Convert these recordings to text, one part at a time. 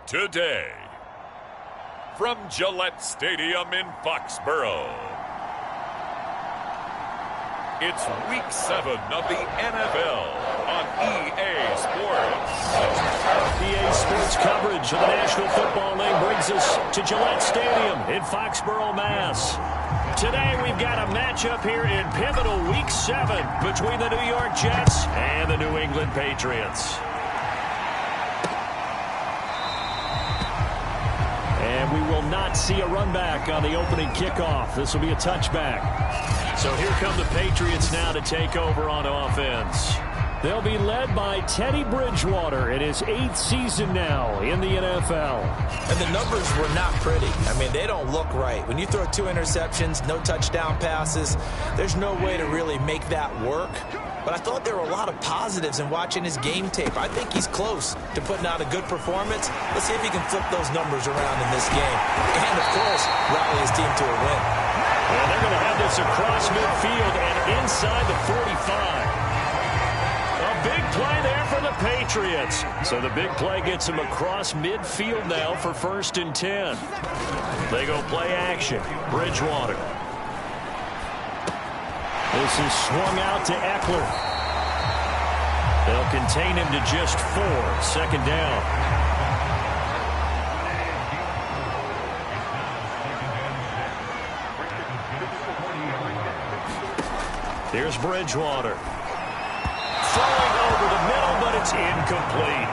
today. From Gillette Stadium in Foxborough, it's Week 7 of the NFL on EA Sports. EA Sports coverage of the National Football League brings us to Gillette Stadium in Foxborough, Mass. Today we've got a matchup here in pivotal Week 7 between the New York Jets and the New England Patriots. And we will not see a run back on the opening kickoff. This will be a touchback. So here come the Patriots now to take over on offense. They'll be led by Teddy Bridgewater in his 8th season now in the NFL. And the numbers were not pretty. I mean, they don't look right. When you throw 2 interceptions, no touchdown passes, there's no way to really make that work. But I thought there were a lot of positives in watching his game tape. I think he's close to putting out a good performance. Let's see if he can flip those numbers around in this game. And, of course, rally his team to a win. And they're going to have this across midfield and inside the 45. A big play there for the Patriots. So the big play gets him across midfield now for 1st and 10. They go play action. Bridgewater. This is swung out to Eckler. They'll contain him to just 4. 2nd down. Here's Bridgewater. Throwing over the middle, but it's incomplete.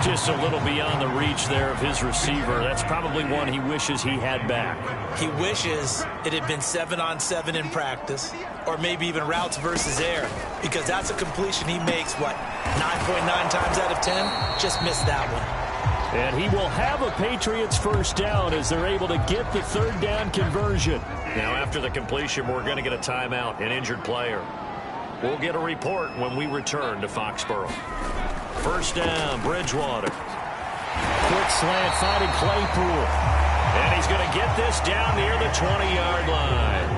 Just a little beyond the reach there of his receiver. That's probably one he wishes he had back. He wishes it had been 7-on-7 in practice, or maybe even routes versus air, because that's a completion he makes, 9.9 times out of 10? Just missed that one. And he will have a Patriots 1st down as they're able to get the 3rd down conversion. Now, after the completion, we're going to get a timeout, an injured player. We'll get a report when we return to Foxborough. 1st down, Bridgewater. Quick slant, finding Claypool. And he's going to get this down near the 20-yard line.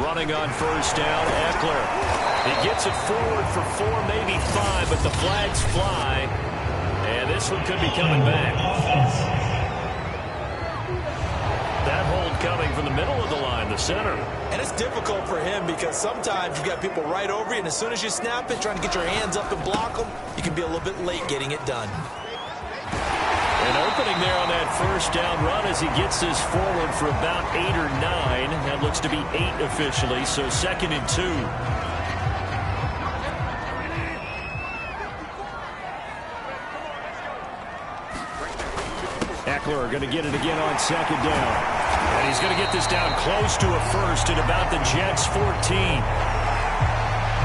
Running on 1st down, Eckler. He gets it forward for 4, maybe 5, but the flags fly. And this one could be coming back. That hold coming from the middle of the line, the center. And it's difficult for him because sometimes you've got people right over you, and as soon as you snap it, trying to get your hands up and block them, you can be a little bit late getting it done. An opening there on that 1st down run as he gets this forward for about 8 or 9. That looks to be 8 officially, so 2nd and 2. Eckler going to get it again on 2nd down. And he's going to get this down close to a 1st at about the Jets' 14.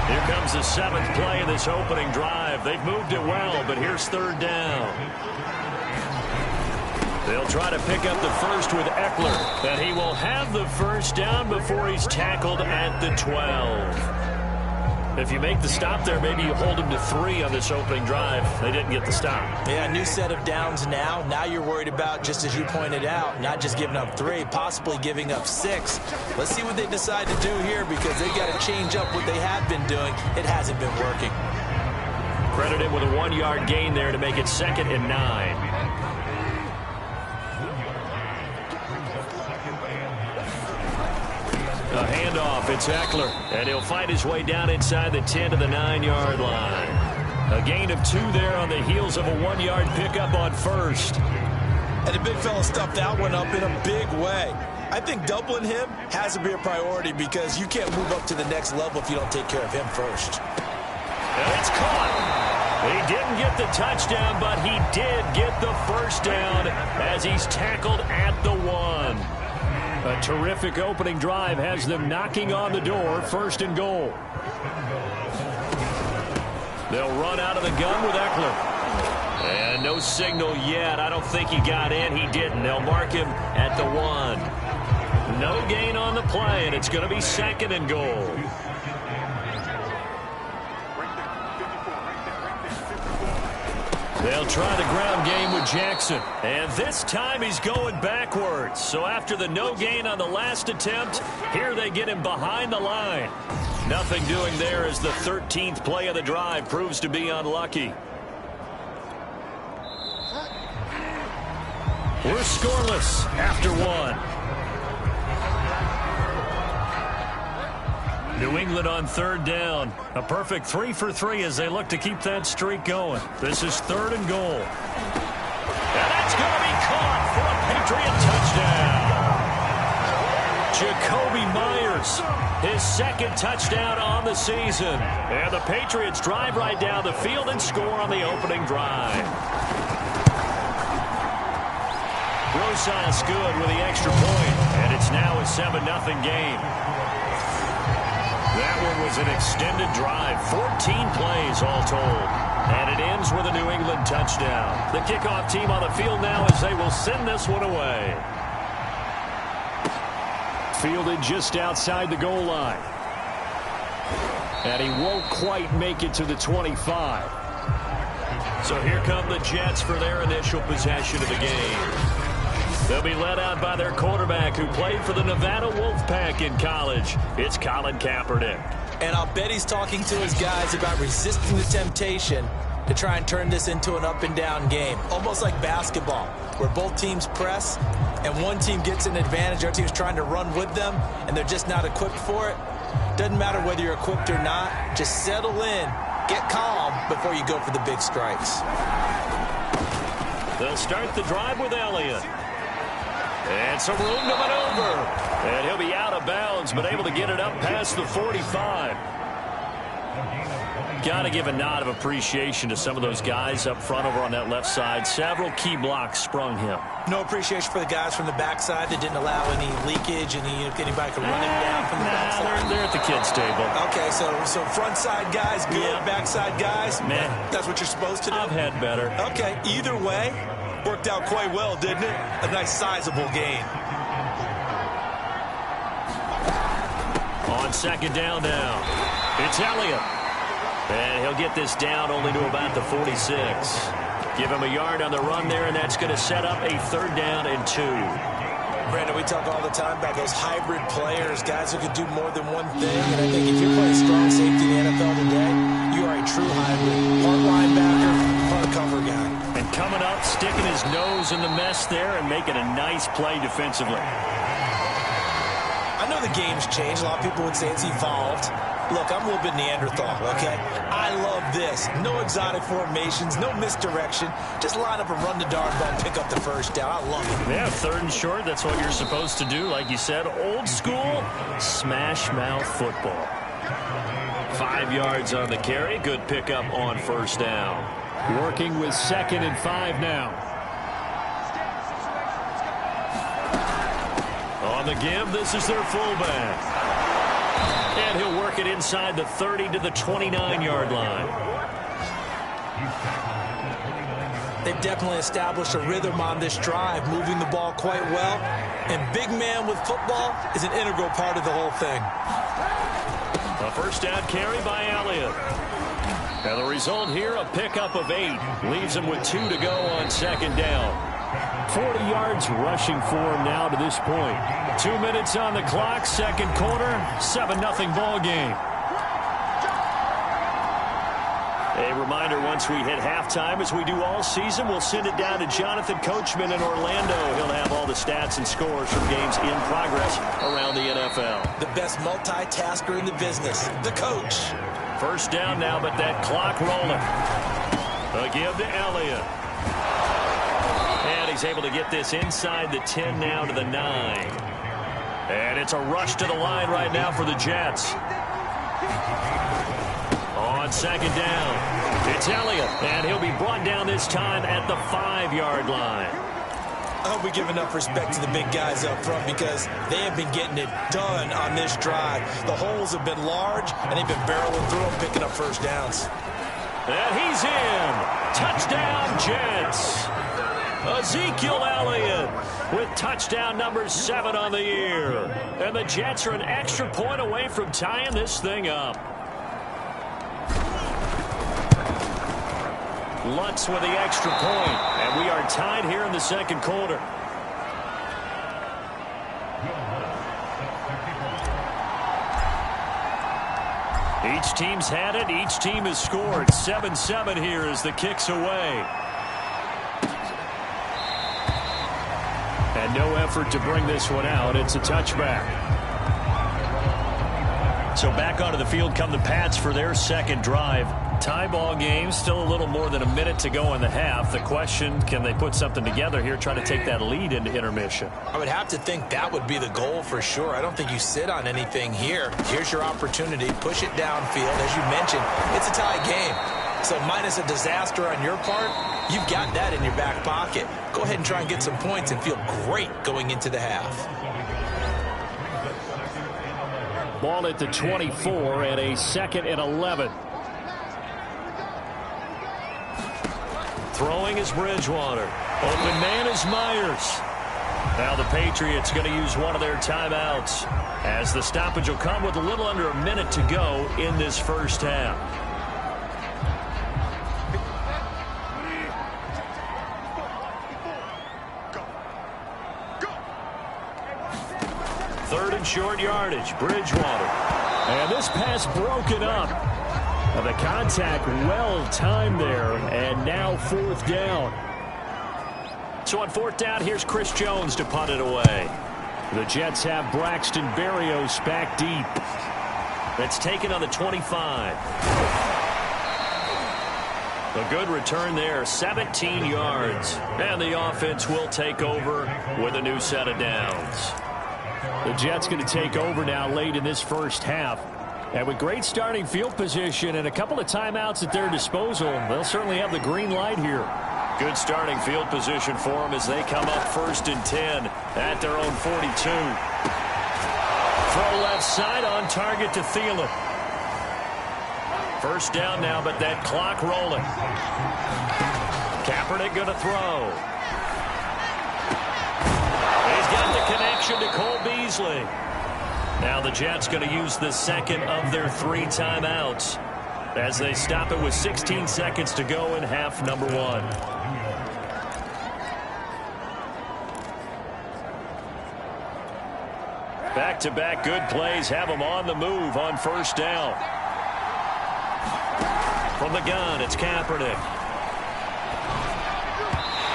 Here comes the 7th play of this opening drive. They've moved it well, but here's 3rd down. They'll try to pick up the 1st with Eckler. And he will have the 1st down before he's tackled at the 12. If you make the stop there, maybe you hold him to 3 on this opening drive. They didn't get the stop. Yeah, new set of downs now. Now you're worried about, just as you pointed out, not just giving up 3, possibly giving up 6. Let's see what they decide to do here because they've got to change up what they have been doing. It hasn't been working. Credit him with a 1-yard gain there to make it 2nd and 9. A handoff, it's Eckler, and he'll find his way down inside the 10 to the 9-yard line. A gain of 2 there on the heels of a 1-yard pickup on 1st. And the big fella stuffed that one up in a big way. I think doubling him has to be a priority because you can't move up to the next level if you don't take care of him first. And it's caught. He didn't get the touchdown, but he did get the 1st down as he's tackled at the 1. A terrific opening drive has them knocking on the door, 1st and goal. They'll run out of the gun with Eckler. And no signal yet. I don't think he got in. He didn't. They'll mark him at the 1. No gain on the play, and it's going to be 2nd and goal. They'll try the ground game with Jackson. And this time he's going backwards. So after the no gain on the last attempt, here they get him behind the line. Nothing doing there as the 13th play of the drive proves to be unlucky. We're scoreless after one. New England on third down. A perfect 3 for 3 as they look to keep that streak going. This is 3rd and goal. And that's going to be caught for a Patriot touchdown. Jacoby Myers, his 2nd touchdown on the season. And the Patriots drive right down the field and score on the opening drive. Rosas good with the extra point, and it's now a 7-0 game. That one was an extended drive, 14 plays all told. And it ends with a New England touchdown. The kickoff team on the field now as they will send this one away. Fielded just outside the goal line. And he won't quite make it to the 25. So here come the Jets for their initial possession of the game. They'll be led out by their quarterback who played for the Nevada Wolfpack in college. It's Colin Kaepernick. And I'll bet he's talking to his guys about resisting the temptation to try and turn this into an up-and-down game. Almost like basketball, where both teams press, and one team gets an advantage, the other team's trying to run with them, and they're just not equipped for it. Doesn't matter whether you're equipped or not. Just settle in, get calm before you go for the big strikes. They'll start the drive with Elliott. And some room to maneuver. And he'll be out of bounds, but able to get it up past the 45. Got to give a nod of appreciation to some of those guys up front over on that left side. Several key blocks sprung him. No appreciation for the guys from the backside that didn't allow any leakage and anybody could run him down from the backside. They're at the kids' table. Okay, so front side guys good, backside guys, man, that's what you're supposed to do? I've had better. Okay, either way, worked out quite well, didn't it? A nice sizable gain. On 2nd down now, it's Elliott. And he'll get this down only to about the 46. Give him a yard on the run there, and that's going to set up a 3rd down and 2. Brandon, we talk all the time about those hybrid players, guys who can do more than one thing. And I think if you're playing strong safety in the NFL today, you are a true hybrid. Part linebacker, part cover guy. And coming up, sticking his nose in the mess there and making a nice play defensively. I know the game's changed. A lot of people would say it's evolved. Look, I'm a little bit Neanderthal, okay? I love this. No exotic formations, no misdirection. Just line up and run the darn ball and pick up the 1st down. I love it. Yeah, 3rd and short, that's what you're supposed to do. Like you said, old school, smash mouth football. 5 yards on the carry. Good pickup on 1st down. Working with 2nd and 5 now. On the give, this is their fullback. And he'll work it inside the 30 to the 29-yard line. They've definitely established a rhythm on this drive, moving the ball quite well. And big man with football is an integral part of the whole thing. A 1st down carry by Elliott. And the result here, a pickup of 8. Leaves him with 2 to go on 2nd down. 40 yards rushing for him now to this point. 2 minutes on the clock, 2nd quarter, 7-0 ball game. A reminder, once we hit halftime, as we do all season, we'll send it down to Jonathan Coachman in Orlando. He'll have all the stats and scores from games in progress around the NFL. The best multitasker in the business, the coach. 1st down now, but that clock rolling. A give to Elliott. And he's able to get this inside the 10 now to the 9. And it's a rush to the line right now for the Jets. On 2nd down, it's Elliott. And he'll be brought down this time at the 5-yard line. I hope we give enough respect to the big guys up front because they have been getting it done on this drive. The holes have been large, and they've been barreling through them, picking up 1st downs. And he's in. Touchdown, Jets. Ezekiel Elliott with touchdown number 7 on the year. And the Jets are an extra point away from tying this thing up. Lutz with the extra point, and we are tied here in the 2nd quarter. Each team's had it. Each team has scored. 7-7 here as the kick's away. And no effort to bring this one out. It's a touchback. So back onto the field come the Pats for their second drive. Tie ball game, still a little more than a minute to go in the half. The question, can they put something together here, try to take that lead into intermission? I would have to think that would be the goal for sure. I don't think you sit on anything here. Here's your opportunity. Push it downfield. As you mentioned, it's a tie game. So minus a disaster on your part, you've got that in your back pocket. Go ahead and try and get some points and feel great going into the half. Ball at the 24 and a 2nd and 11. Throwing is Bridgewater. Open man is Myers. Now the Patriots going to use one of their timeouts as the stoppage will come with a little under a minute to go in this first half. Third and short yardage, Bridgewater. And this pass broken up. The contact well timed there, and now 4th down. So on 4th down, here's Chris Jones to punt it away. The Jets have Braxton Berrios back deep. That's taken on the 25. A good return there, 17 yards. And the offense will take over with a new set of downs. The Jets going to take over now late in this first half. And with great starting field position and a couple of timeouts at their disposal, they'll certainly have the green light here. Good starting field position for them as they come up 1st and 10 at their own 42. Throw left side on target to Thielen. First down now, but that clock rolling. Kaepernick going to throw. He's got the connection to Cole Beasley. Now the Jets going to use the second of their 3 timeouts as they stop it with 16 seconds to go in half number 1. Back-to-back good plays have them on the move on first down. From the gun, it's Kaepernick.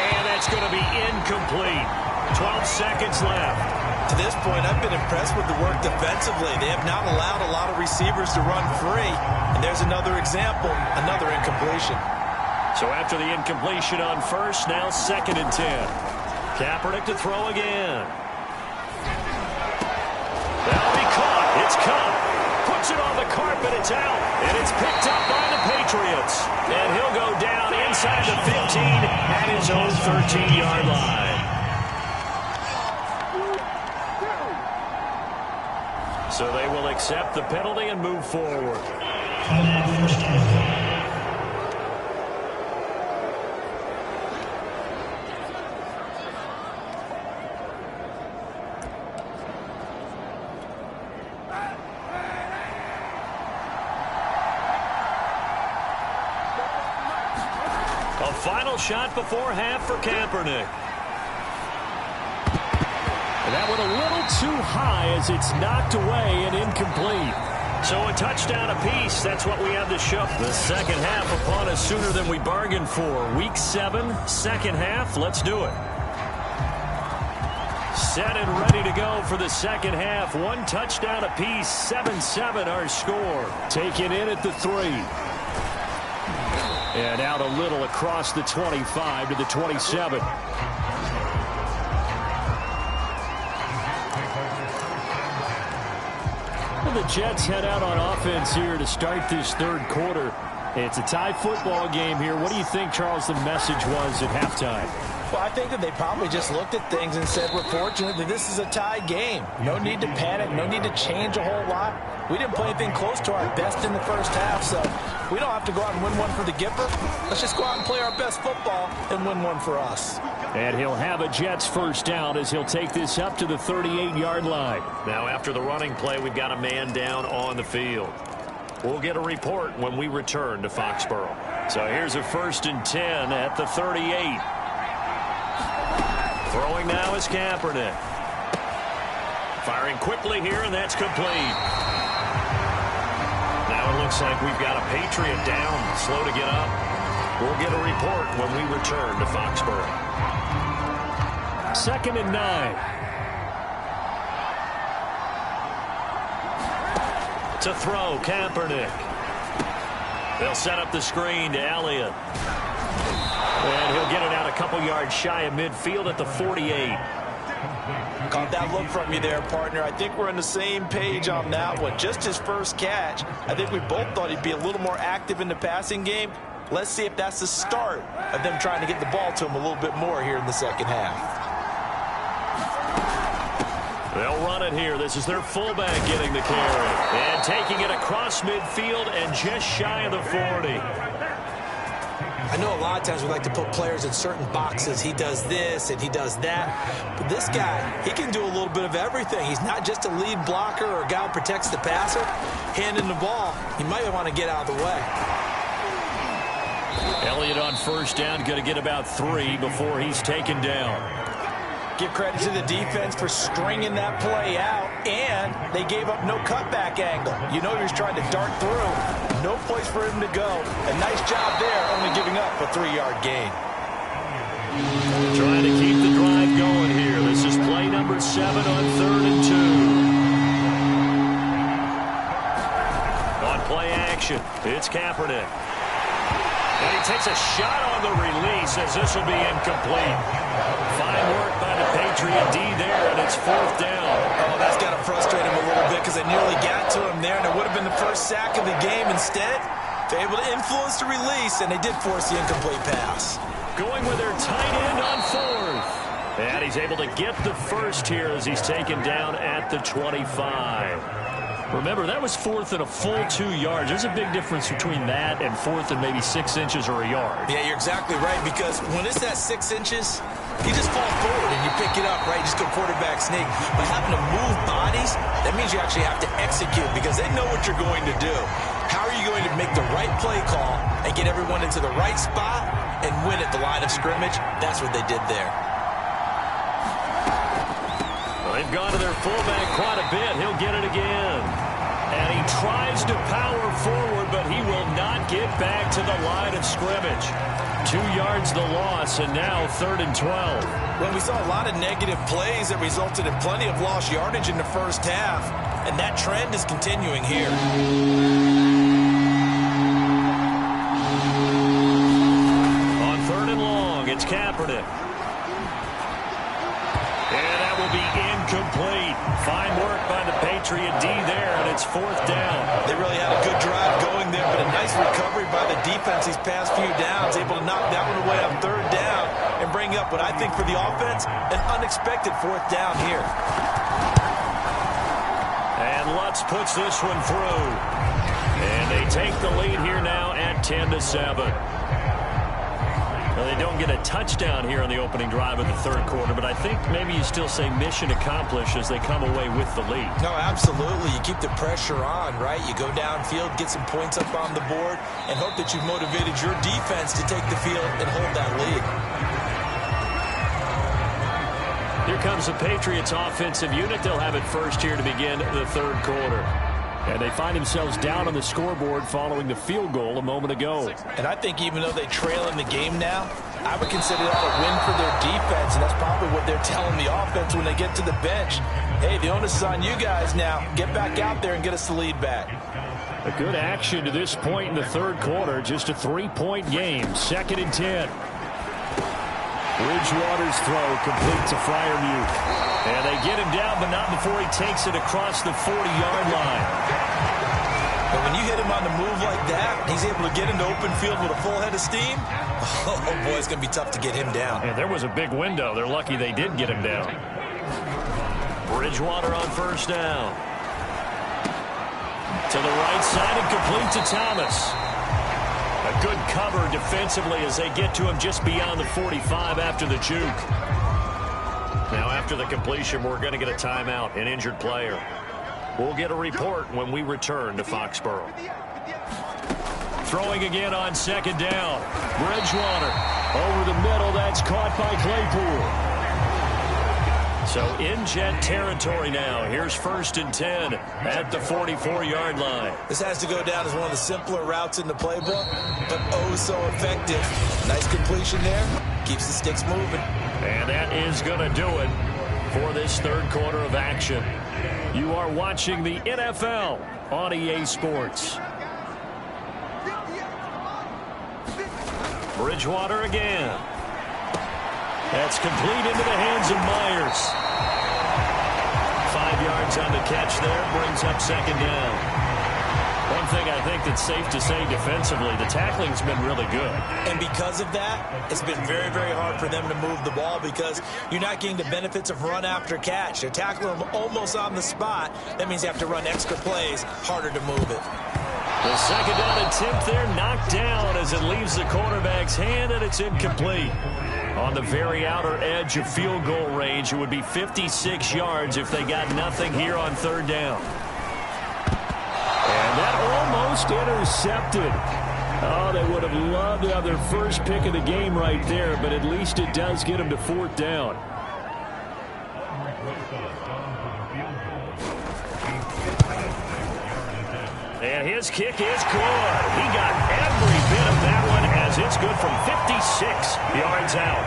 And that's going to be incomplete. 12 seconds left. To this point, I've been impressed with the work defensively. They have not allowed a lot of receivers to run free. And there's another example, another incompletion. So after the incompletion on first, now 2nd and 10. Kaepernick to throw again. That'll be caught. It's caught. Puts it on the carpet. It's out. And it's picked up by the Patriots. And he'll go down inside the 15 at his own 13-yard line. So they will accept the penalty and move forward. A final shot before half for Kaepernick. That one a little too high as it's knocked away and incomplete. So a touchdown apiece. That's what we have to show. The second half upon us sooner than we bargained for. Week 7, second half. Let's do it. Set and ready to go for the second half. 1 touchdown apiece. 7-7 our score. Taken in at the 3. And out a little across the 25 to the 27. The Jets head out on offense here to start this third quarter. It's a tie football game here. What do you think, Charles, the message was at halftime? Well, I think that they probably just looked at things and said, we're fortunate that this is a tie game. No need to panic. No need to change a whole lot. We didn't play anything close to our best in the first half, so we don't have to go out and win one for the Gipper. Let's just go out and play our best football and win one for us. And he'll have a Jets first down as he'll take this up to the 38-yard line. Now, after the running play, we've got a man down on the field. We'll get a report when we return to Foxborough. So here's a 1st and 10 at the 38. Throwing now is Kaepernick. Firing quickly here, and that's complete. Now it looks like we've got a Patriot down, slow to get up. We'll get a report when we return to Foxborough. 2nd and 9. To throw, Kaepernick. They'll set up the screen to Elliott. And he'll get it out a couple yards shy of midfield at the 48. Caught that look from you there, partner. I think we're on the same page on that one. Just his first catch. I think we both thought he'd be a little more active in the passing game. Let's see if that's the start of them trying to get the ball to him a little bit more here in the second half. They'll run it here. This is their fullback getting the carry. And taking it across midfield and just shy of the 40. I know a lot of times we like to put players in certain boxes. He does this and he does that. But this guy, he can do a little bit of everything. He's not just a lead blocker or a guy who protects the passer. Handing the ball, you might want to get out of the way. Elliott on first down, going to get about 3 before he's taken down. Give credit to the defense for stringing that play out, and they gave up no cutback angle. You know he was trying to dart through. No place for him to go. A nice job there, only giving up a 3-yard gain. Trying to keep the drive going here. This is play number 7 on 3rd and 2. On play action, it's Kaepernick. And he takes a shot on the release as this will be incomplete. Fine work by the Patriot D there, and it's 4th down. Oh, that's got to frustrate him a little bit because they nearly got to him there, and it would have been the first sack of the game. Instead, they're able to influence the release, and they did force the incomplete pass. Going with their tight end on 4th. And he's able to get the first here as he's taken down at the 25. Remember, that was 4th and a full 2 yards. There's a big difference between that and 4th and maybe 6 inches or a yard. Yeah, you're exactly right, because when it's at 6 inches, you just fall forward and you pick it up, right? You just go quarterback sneak. But having to move bodies, that means you actually have to execute because they know what you're going to do. How are you going to make the right play call and get everyone into the right spot and win at the line of scrimmage? That's what they did there. They've gone to their fullback quite a bit. He'll get it again. And he tries to power forward, but he will not get back to the line of scrimmage. 2 yards the loss, and now 3rd and 12. Well, we saw a lot of negative plays that resulted in plenty of lost yardage in the first half, and that trend is continuing here. On 3rd and long, it's Kaepernick. Be incomplete. Fine work by the Patriot D there, and it's 4th down. They really had a good drive going there, but a nice recovery by the defense these past few downs, able to knock that one away on 3rd down and bring up what I think for the offense, an unexpected 4th down here. And Lutz puts this one through. And they take the lead here now at 10-7. Well, they don't get a touchdown here on the opening drive of the 3rd quarter, but I think maybe you still say mission accomplished as they come away with the lead. No, absolutely. You keep the pressure on, right? You go downfield, get some points up on the board, and hope that you've motivated your defense to take the field and hold that lead. Here comes the Patriots offensive unit. They'll have it first here to begin the 3rd quarter. And they find themselves down on the scoreboard following the field goal a moment ago. And I think even though they trail in the game now, I would consider that a win for their defense, and that's probably what they're telling the offense when they get to the bench. Hey, the onus is on you guys now. Get back out there and get us the lead back. A good action to this point in the 3rd quarter. Just a 3-point game. 2nd and 10. Bridgewater's throw complete to Freiermuth. And they get him down, but not before he takes it across the 40-yard line. But when you hit him on the move like that, he's able to get into open field with a full head of steam. Oh, boy, it's going to be tough to get him down. And there was a big window. They're lucky they did get him down. Bridgewater on first down. To the right side and complete to Thomas. A good cover defensively as they get to him just beyond the 45 after the juke. Now, after the completion, we're going to get a timeout, an injured player. We'll get a report when we return to Foxborough. Throwing again on 2nd down. Bridgewater over the middle. That's caught by Claypool. So in Jet territory now. Here's 1st and 10 at the 44-yard line. This has to go down as one of the simpler routes in the playbook, but oh so effective. Nice completion there. Keeps the sticks moving. And that is going to do it for this third quarter of action. You are watching the NFL on EA Sports. Bridgewater again. That's complete into the hands of Myers. 5 yards on the catch there, brings up 2nd down. One thing I think that's safe to say defensively, the tackling's been really good. And because of that, it's been very, very hard for them to move the ball because you're not getting the benefits of run after catch. They're tackling them almost on the spot. That means you have to run extra plays, harder to move it. The 2nd down attempt there knocked down as it leaves the quarterback's hand, and it's incomplete. On the very outer edge of field goal range, it would be 56 yards if they got nothing here on 3rd down. And that almost intercepted. Oh, they would have loved to have their first pick of the game right there, but at least it does get them to 4th down. And his kick is good. He got every bit of that one as it's good from 56 yards out.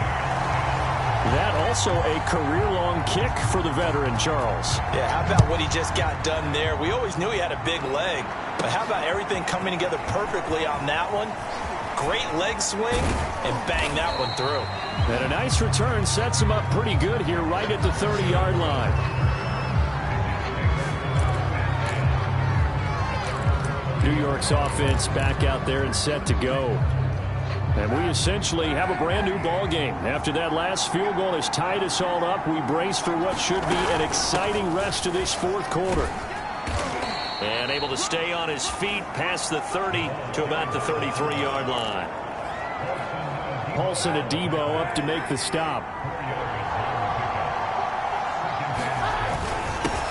That also a career-long kick for the veteran, Charles. Yeah, how about what he just got done there? We always knew he had a big leg, but how about everything coming together perfectly on that one? Great leg swing, and bang that one through. And a nice return sets him up pretty good here right at the 30-yard line. New York's offense back out there and set to go. And we essentially have a brand new ball game. After that last field goal has tied us all up, we brace for what should be an exciting rest of this 4th quarter. And able to stay on his feet past the 30 to about the 33-yard line. Paulson Adebo up to make the stop.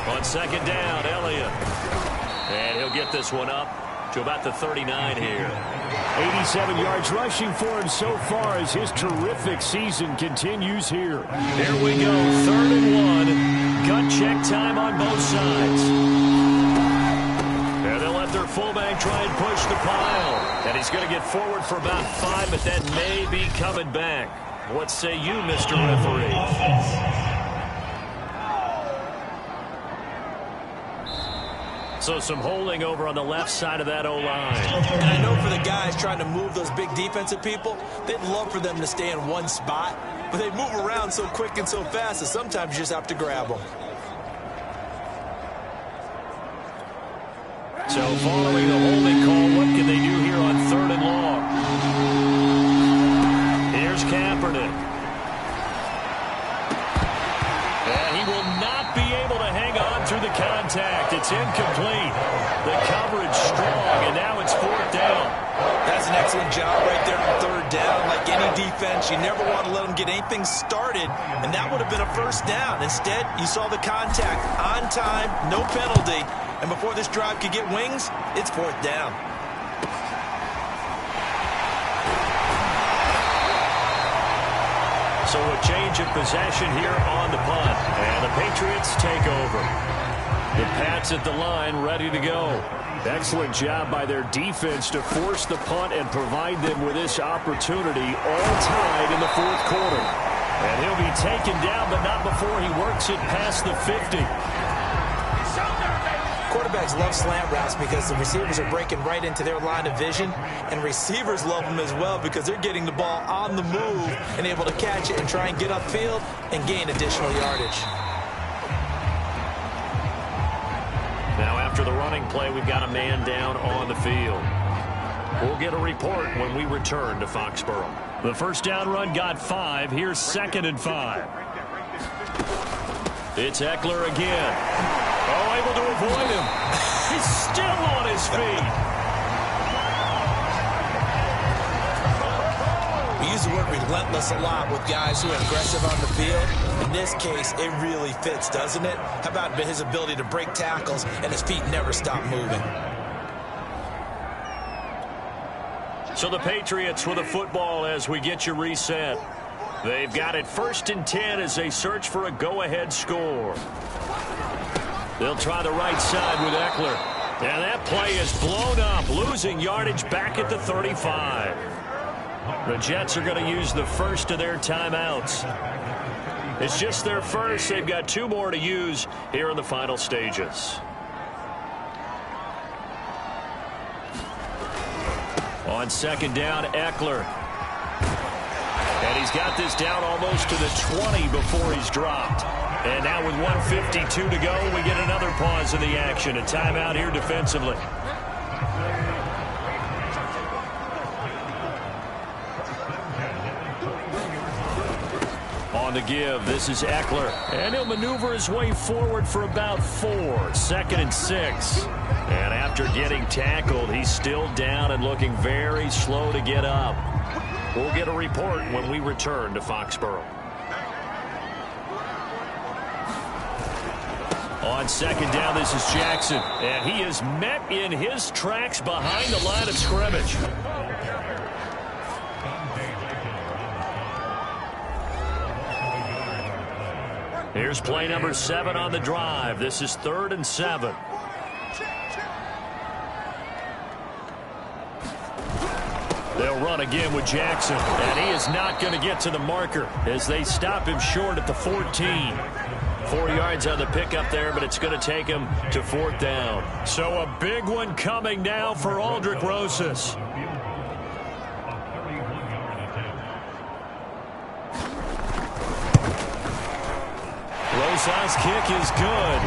On 2nd down, Elliott. And he'll get this one up to about the 39 here. 87 yards rushing for him so far as his terrific season continues here. There we go, 3rd and 1. Gut check time on both sides. And they'll let their fullback try and push the pile. And he's going to get forward for about 5, but that may be coming back. What say you, Mr. Referee? So some holding over on the left side of that O-line. And I know for the guys trying to move those big defensive people, they'd love for them to stay in one spot, but they move around so quick and so fast that sometimes you just have to grab them. So following the holding call, what can they do here on 3rd and long? Here's Kaepernick. And he will not be able to hang on through the contact. It's incomplete. The coverage strong, and now it's 4th down. That's an excellent job right there on 3rd down. Like any defense, you never want to let them get anything started, and that would have been a 1st down. Instead, you saw the contact on time, no penalty, and before this drive could get wings, it's 4th down. So a change of possession here on the punt. And the Patriots take over. The Pats at the line ready to go. Excellent job by their defense to force the punt and provide them with this opportunity, all tied in the 4th quarter. And he'll be taken down, but not before he works it past the 50. Quarterbacks love slant routes because the receivers are breaking right into their line of vision, and receivers love them as well because they're getting the ball on the move and able to catch it and try and get upfield and gain additional yardage. Now after the running play, we've got a man down on the field. We'll get a report when we return to Foxborough. The 1st down run got 5. Here's 2nd and 5. It's Eckler again. Oh, able to avoid him. He's still on his feet. We use the word relentless a lot with guys who are aggressive on the field. In this case, it really fits, doesn't it? How about his ability to break tackles and his feet never stop moving? So the Patriots with a football as we get you reset. They've got it 1st and 10 as they search for a go-ahead score. They'll try the right side with Eckler. And that play is blown up, losing yardage back at the 35. The Jets are going to use the first of their timeouts. It's just their first. They've got 2 more to use here in the final stages. On 2nd down, Eckler. And he's got this down almost to the 20 before he's dropped. And now with 1:52 to go, we get another pause in the action. A timeout here defensively. On the give, this is Eckler. And he'll maneuver his way forward for about 4. 2nd and 6. And after getting tackled, he's still down and looking very slow to get up. We'll get a report when we return to Foxborough. On 2nd down, this is Jackson. And he is met in his tracks behind the line of scrimmage. Here's play number 7 on the drive. This is 3rd and 7. They'll run again with Jackson, and he is not going to get to the marker as they stop him short at the 14. 4 yards on the pickup there, but it's going to take him to 4th down. So a big one coming now for Aldrick Rosas. Rosas' kick is good.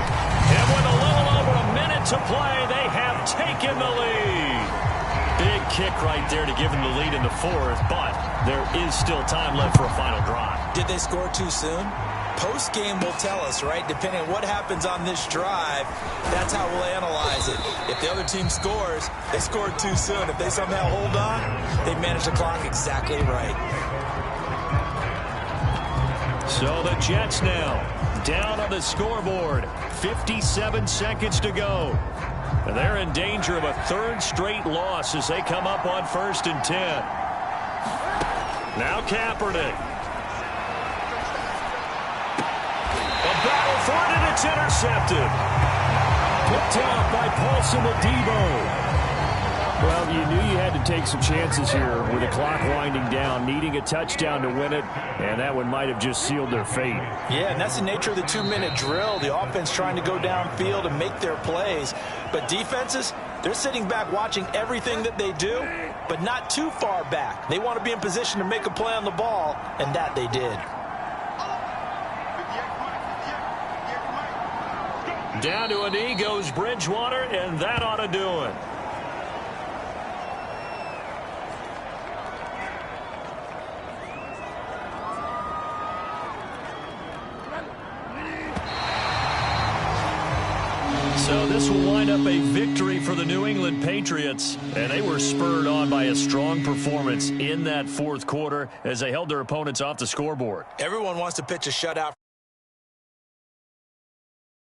And with a little over a minute to play, they have taken the lead. Big kick right there to give them the lead in the 4th, but there is still time left for a final drive. Did they score too soon? Post-game will tell us, right? Depending on what happens on this drive, that's how we'll analyze it. If the other team scores, they scored too soon. If they somehow hold on, they manage the clock exactly right. So the Jets now down on the scoreboard. 57 seconds to go. And they're in danger of a 3rd straight loss as they come up on 1st and 10. Now Kaepernick. A battle for it, and it's intercepted. Picked off by Paulson Adebo. Well, you knew you had to take some chances here with the clock winding down, needing a touchdown to win it, and that one might have just sealed their fate. Yeah, and that's the nature of the 2-minute drill. The offense trying to go downfield and make their plays. But defenses, they're sitting back watching everything that they do, but not too far back. They want to be in position to make a play on the ball, and that they did. Down to a knee goes Bridgewater, and that ought to do it. So this will wind up a victory for the New England Patriots, and they were spurred on by a strong performance in that 4th quarter as they held their opponents off the scoreboard. Everyone wants to pitch a shutout